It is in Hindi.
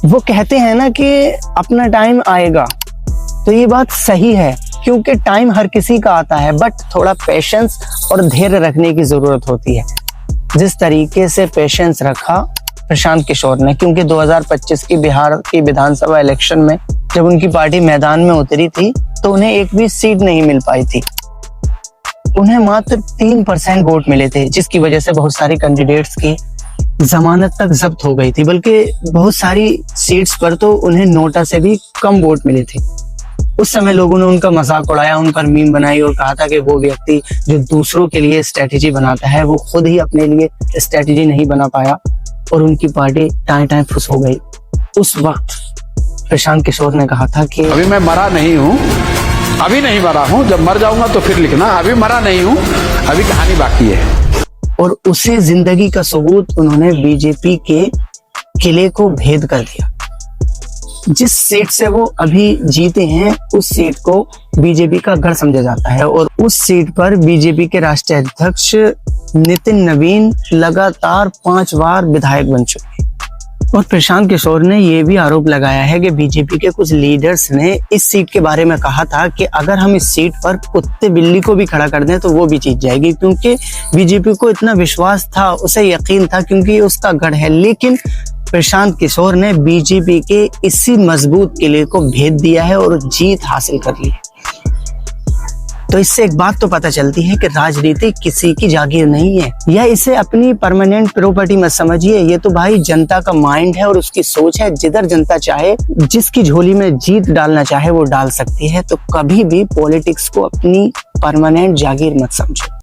वो कहते हैं ना कि अपना टाइम आएगा, तो ये बात सही है क्योंकि टाइम हर किसी का आता है, बट थोड़ा पेशेंस और धैर्य रखने की जरूरत होती है। जिस तरीके से पेशेंस रखा प्रशांत किशोर ने, क्योंकि 2025 की बिहार की विधानसभा इलेक्शन में जब उनकी पार्टी मैदान में उतरी थी तो उन्हें एक भी सीट नहीं मिल पाई थी। उन्हें मात्र 3% वोट मिले थे, जिसकी वजह से बहुत सारे कैंडिडेट्स की जमानत तक जब्त हो गई थी, बल्कि बहुत सारी सीट्स पर तो उन्हें नोटा से भी कम वोट मिले थे। उस समय लोगों ने उनका मजाक उड़ाया, उन पर मीम बनाई और कहा था कि वो व्यक्ति जो दूसरों के लिए स्ट्रेटेजी बनाता है वो खुद ही अपने लिए स्ट्रेटेजी नहीं बना पाया और उनकी पार्टी टाइम फुस हो गई। उस वक्त प्रशांत किशोर ने कहा था कि अभी मैं मरा नहीं हूँ, अभी नहीं मरा हूँ, जब मर जाऊंगा तो फिर लिखना, अभी मरा नहीं हूँ, अभी कहानी बाकी है। और उसे जिंदगी का सबूत उन्होंने बीजेपी के किले को भेद कर दिया। जिस सीट से वो अभी जीते हैं उस सीट को बीजेपी का गढ़ समझा जाता है और उस सीट पर बीजेपी के राष्ट्रीय अध्यक्ष नितिन नवीन लगातार 5 बार विधायक बन चुके हैं। और प्रशांत किशोर ने यह भी आरोप लगाया है कि बीजेपी के कुछ लीडर्स ने इस सीट के बारे में कहा था कि अगर हम इस सीट पर कुत्ते बिल्ली को भी खड़ा कर दें तो वो भी जीत जाएगी, क्योंकि बीजेपी को इतना विश्वास था, उसे यकीन था, क्योंकि उसका गढ़ है। लेकिन प्रशांत किशोर ने बीजेपी के इसी मजबूत किले को भेद दिया है और जीत हासिल कर ली है। तो इससे एक बात तो पता चलती है कि राजनीति किसी की जागीर नहीं है, या इसे अपनी परमानेंट प्रॉपर्टी मत समझिए। ये तो भाई जनता का माइंड है और उसकी सोच है। जिधर जनता चाहे, जिसकी झोली में जीत डालना चाहे वो डाल सकती है। तो कभी भी पॉलिटिक्स को अपनी परमानेंट जागीर मत समझो।